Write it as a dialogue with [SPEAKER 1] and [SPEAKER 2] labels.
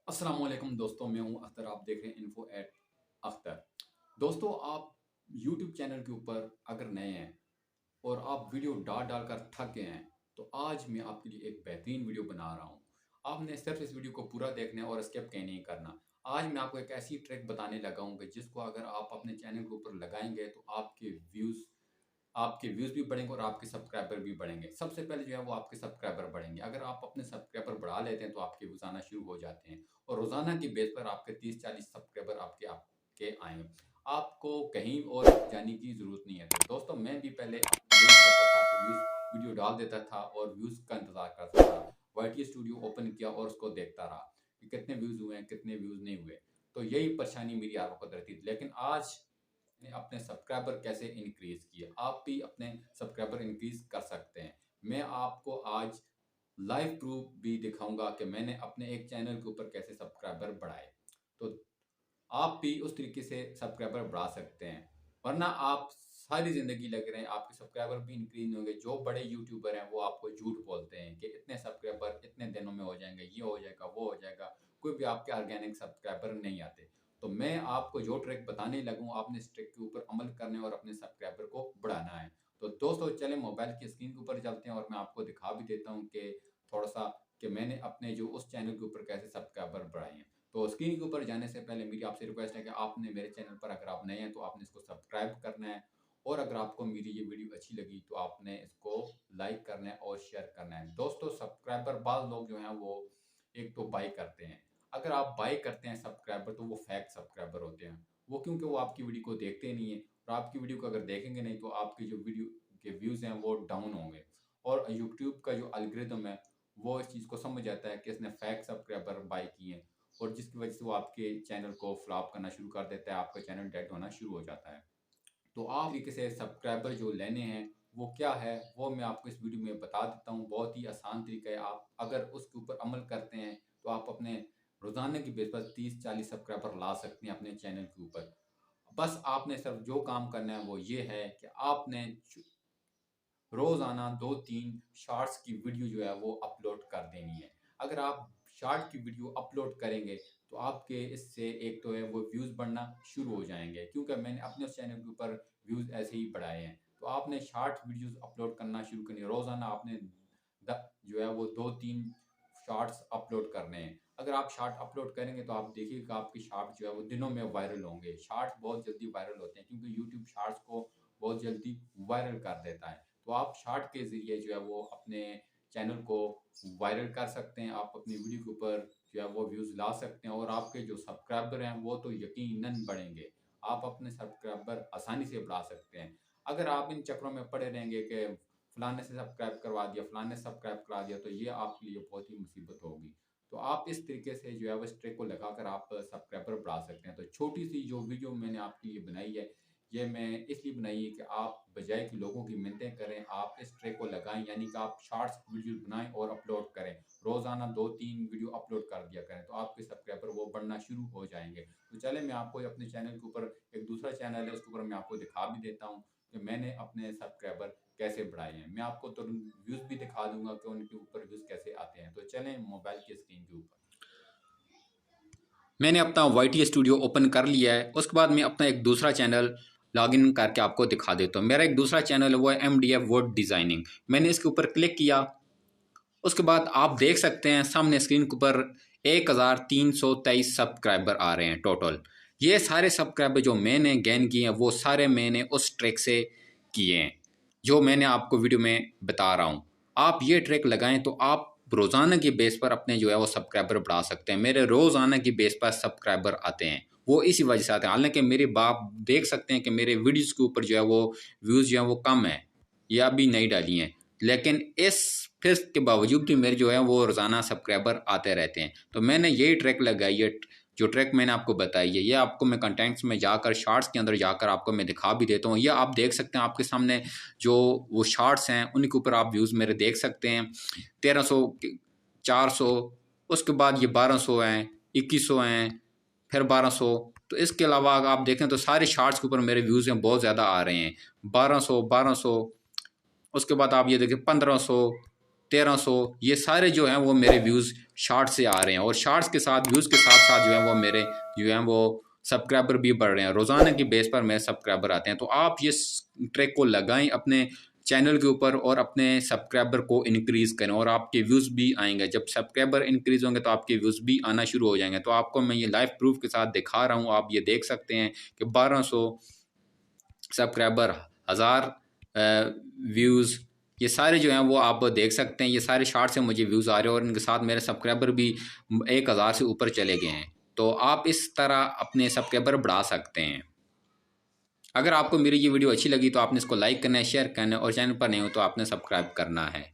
[SPEAKER 1] अस्सलाम वालेकुम दोस्तों, मैं हूं अख्तर। आप देख रहे हैं इन्फो एट अख्तर। दोस्तों, आप यूट्यूब चैनल के ऊपर अगर नए हैं और आप वीडियो डाल डाल कर थक गए हैं तो आज मैं आपके लिए एक बेहतरीन वीडियो बना रहा हूं। आपने सिर्फ इस वीडियो को पूरा देखना है और स्किप कहीं नहीं करना। आज मैं आपको एक ऐसी ट्रिक बताने लगा हूं कि जिसको अगर आप अपने चैनल के ऊपर लगाएंगे तो आपके व्यूज़ भी बढ़ेंगे और आपके सब्सक्राइबर भी बढ़ेंगे। सबसे पहले जो है वो आपके सब्सक्राइबर बढ़ेंगे। अगर आप अपने सब्सक्राइबर बढ़ा लेते हैं तो आपके व्यूज़ आना शुरू हो जाते हैं और रोज़ाना की बेस पर आपके 30-40 सब्सक्राइबर आपके आपके आएँगे। आपको कहीं और जाने की ज़रूरत नहीं है। तो दोस्तों, मैं भी पहले यही करता था कि वीडियो डाल देता था और व्यूज़ का इंतज़ार करता था। वाईटी स्टूडियो ओपन किया और उसको देखता रहा कि कितने व्यूज़ हुए हैं, कितने व्यूज़ नहीं हुए। तो यही परेशानी मेरी हर वक़्त रहती थी। लेकिन आज ने अपने सब्सक्राइबर कैसे इंक्रीज किए, आप भी अपने सब्सक्राइबर इंक्रीज कर सकते हैं। मैं आपको आज लाइव प्रूफ भी दिखाऊंगा कि मैंने अपने एक चैनल के ऊपर कैसे सब्सक्राइबर बढ़ाए। तो आप भी उस तरीके से सब्सक्राइबर बढ़ा सकते हैं। वरना आप सारी ज़िंदगी लगे रहें, आपके सब्सक्राइबर भी इंक्रीज़ नहीं होंगे। जो बड़े यूट्यूबर हैं, वो आपको झूठ बोलते हैं कि इतने सब्सक्राइबर इतने दिनों में हो जाएँगे, ये हो जाएगा, वो हो जाएगा। कोई भी आपके ऑर्गेनिक सब्सक्राइबर नहीं आते। तो मैं आपको जो ट्रिक बताने लगा हूँ, आपने इस ट्रिक के ऊपर अमल करना है और अपने सब्सक्राइबर को बढ़ाना है। तो दोस्तों, चलें मोबाइल की स्क्रीन के ऊपर चलते हैं और मैं आपको दिखा भी देता हूँ कि थोड़ा-सा कि मैंने अपने जो उस चैनल के ऊपर कैसे सब्सक्राइबर बढ़ाए हैं। तो स्क्रीन के ऊपर जाने से पहले मेरी आपसे रिक्वेस्ट है कि आपने मेरे चैनल पर अगर आप नए हैं तो आपने इसको सब्सक्राइब करना है और अगर आपको मेरी ये वीडियो अच्छी लगी तो आपने इसको लाइक करना है और शेयर करना है। दोस्तों, सब्सक्राइबर बाज़ लोग जो हैं वो एक तो बाय करते हैं। अगर आप बाय करते हैं सब्सक्राइबर तो वो फेक सब्सक्राइबर होते हैं। वो क्योंकि वो आपकी वीडियो को देखते नहीं हैं और आपकी वीडियो को अगर देखेंगे नहीं तो आपकी जो वीडियो के व्यूज़ हैं वो डाउन होंगे और यूट्यूब का जो एल्गोरिथम है वो इस चीज़ को समझ जाता है कि इसने फेक सब्सक्राइबर बाय किए हैं और जिसकी वजह से वो आपके चैनल को फ्लॉप करना शुरू कर देता है, आपका चैनल डेड होना शुरू हो जाता है। तो आप तरीके से सब्सक्राइबर जो लेने हैं, वो क्या है, वो मैं आपको इस वीडियो में बता देता हूँ। बहुत ही आसान तरीका है, आप अगर उसके ऊपर अमल करते हैं, तो आप अपने रोज़ाना की बेस पर 30-40 सब्सक्राइबर ला सकते हैं अपने चैनल के ऊपर। बस आपने सिर्फ जो काम करना है, वो ये है कि आपने रोज़ाना 2-3 शॉर्ट्स की वीडियो जो है वो अपलोड कर देनी है। अगर आप शॉर्ट की वीडियो अपलोड करेंगे तो आपके इससे एक तो है वो व्यूज़ बढ़ना शुरू हो जाएँगे, क्योंकि मैंने अपने उस चैनल के ऊपर व्यूज़ ऐसे ही बढ़ाए हैं। तो आपने शॉर्ट वीडियोज़ अपलोड करना शुरू करनी है। रोज़ाना आपने द जो है वो 2-3 शॉर्ट्स अपलोड करने हैं। अगर आप शॉर्ट अपलोड करेंगे तो आप देखिएगा आपके शॉर्ट जो है वो दिनों में वायरल होंगे। शॉर्ट्स बहुत जल्दी वायरल होते हैं क्योंकि यूट्यूब शॉर्ट्स को बहुत जल्दी वायरल कर देता है। तो आप शॉर्ट के ज़रिए जो है वो अपने चैनल को वायरल कर सकते हैं। आप अपनी वीडियो के ऊपर जो है वो व्यूज़ ला सकते हैं और आपके जो सब्सक्राइबर हैं वो तो यकीनन बढ़ेंगे। आप अपने सब्सक्राइबर आसानी से बढ़ा सकते हैं। अगर आप इन चक्करों में पड़े रहेंगे कि फलाने से सब्सक्राइब करवा दिया, फलाने से सब्सक्राइब करा दिया, तो ये आपके लिए बहुत ही मुसीबत होगी। तो आप इस तरीके से जो है वो इस ट्रिक को लगाकर आप सब्सक्राइबर बढ़ा सकते हैं। तो छोटी-सी जो वीडियो मैंने आपके लिए बनाई है, ये मैं इसलिए बनाई है कि आप बजाय कि लोगों की मिन्नतें करें, आप इस ट्रिक को लगाएँ, यानी कि आप शॉर्ट्स वीडियो बनाएँ और अपलोड करें। रोज़ाना 2-3 वीडियो अपलोड कर दिया करें, तो आपके सब्सक्राइबर वो बढ़ना शुरू हो जाएँगे। तो चलें मैं आपको अपने चैनल के ऊपर एक दूसरा चैनल है, उसके ऊपर मैं आपको दिखा भी देता हूँ कि मैंने अपने सब्सक्राइबर कैसे बढ़ाए हैं। मैं आपको तुरंत व्यूज़ भी दिखा दूँगा कि उनके ऊपर व्यूज़ कैसे आते हैं। तो चलें मोबाइल की स्क्रीन के ऊपर। मैंने अपना वाईटी स्टूडियो ओपन कर लिया है। उसके बाद मैं अपना एक दूसरा चैनल लॉगिन करके आपको दिखा देता हूँ। मेरा एक दूसरा चैनल है, वो है एमडीएफ वर्ड डिज़ाइनिंग। मैंने इसके ऊपर क्लिक किया। उसके बाद आप देख सकते हैं सामने स्क्रीन के ऊपर 1323 सब्सक्राइबर आ रहे हैं टोटल। ये सारे सब्सक्राइबर जो मैंने गेन किए हैं वो सारे मैंने उस ट्रिक से किए हैं जो मैंने आपको वीडियो में बता रहा हूँ। आप ये ट्रिक लगाएं तो आप रोज़ाना की बेस पर अपने जो है वो सब्सक्राइबर बढ़ा सकते हैं। मेरे रोज़ाना की बेस पर सब्सक्राइबर आते हैं, वो इसी वजह से आते हैं। हालांकि मेरे बाप देख सकते हैं कि मेरे वीडियोज़ के ऊपर जो है वो व्यूज़ जो है वो कम है या अभी नहीं डाली हैं, लेकिन इस फिर के बावजूद भी मेरे जो है वो रोज़ाना सब्सक्राइबर आते रहते हैं। तो मैंने यही ट्रिक लगाई है, जो ट्रिक मैंने आपको बताई है, ये आपको मैं कंटेंट्स में जाकर शॉर्ट्स के अंदर जाकर आपको मैं दिखा भी देता हूँ। ये आप देख सकते हैं आपके सामने जो वो शॉर्ट्स हैं उनके ऊपर आप व्यूज़ मेरे देख सकते हैं। 1300, 400, उसके बाद ये 1200 हैं, 2100 हैं, फिर 1200। तो इसके अलावा अगर आप देखें तो सारे शॉर्ट्स के ऊपर मेरे व्यूज़ हैं बहुत ज़्यादा आ रहे हैं। 1200, 1200, उसके बाद आप ये देखिए 1500, 1300, ये सारे जो हैं वो मेरे व्यूज़ शॉर्ट्स से आ रहे हैं, और शॉर्ट्स के साथ व्यूज़ के साथ साथ जो है वो मेरे जो हैं वो सब्सक्राइबर भी बढ़ रहे हैं। रोज़ाना की बेस पर मेरे सब्सक्राइबर आते हैं। तो आप ये ट्रिक को लगाएं अपने चैनल के ऊपर और अपने सब्सक्राइबर को इंक्रीज़ करें, और आपके व्यूज़ भी आएंगे। जब सब्सक्राइबर इंक्रीज़ होंगे तो आपके व्यूज़ भी आना शुरू हो जाएंगे। तो आपको मैं ये लाइव प्रूफ के साथ दिखा रहा हूँ। आप ये देख सकते हैं कि 1200 सब्सक्राइबर, 1000 व्यूज़, ये सारे जो हैं वो आप देख सकते हैं। ये सारे शॉर्ट से मुझे व्यूज़ आ रहे हैं, और इनके साथ मेरे सब्सक्राइबर भी 1000 से ऊपर चले गए हैं। तो आप इस तरह अपने सब्सक्राइबर बढ़ा सकते हैं। अगर आपको मेरी ये वीडियो अच्छी लगी तो आपने इसको लाइक करना है, शेयर करना है, और चैनल पर नहीं हो तो आपने सब्सक्राइब करना है।